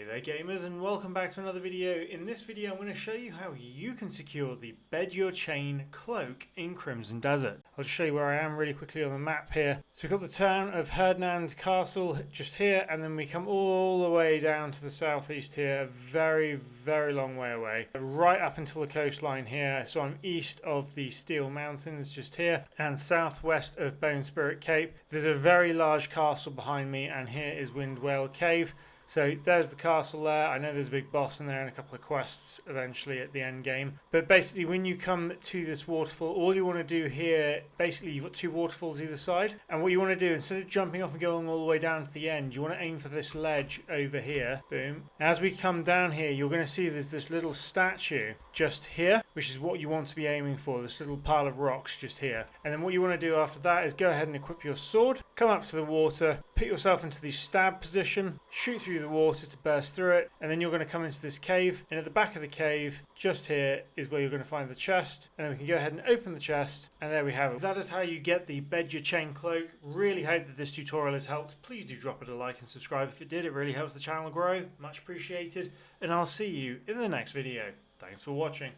there gamers, and welcome back to another video. In this video I'm going to show you how you can secure the Bedure Chain Cloak in Crimson Desert. I'll just show you where I am really quickly on the map here. So we've got the town of Herdnand Castle just here, and then we come all the way down to the southeast here, a very long way away, right up until the coastline here. So I'm east of the Steel Mountains just here, and southwest of Bone Spirit Cape. There's a very large castle behind me, and here is Wind Whale Cave. So there's the castle there. I know there's a big boss in there and a couple of quests eventually at the end game. But basically when you come to this waterfall, all you want to do here, basically you've got two waterfalls either side. And what you want to do, instead of jumping off and going all the way down to the end, you want to aim for this ledge over here. Boom. As we come down here, you're going to see there's this little statue just here, which is what you want to be aiming for, this little pile of rocks just here. And then what you want to do after that is go ahead and equip your sword, come up to the water, put yourself into the stab position, shoot through the water to burst through it, and then you're going to come into this cave, and at the back of the cave just here is where you're going to find the chest, and then we can go ahead and open the chest, and there we have it. That is how you get the Bedure Chain Cloak. Really hope that this tutorial has helped. Please do drop it a like and subscribe if it did. It really helps the channel grow. Much appreciated, and I'll see you in the next video. Thanks for watching.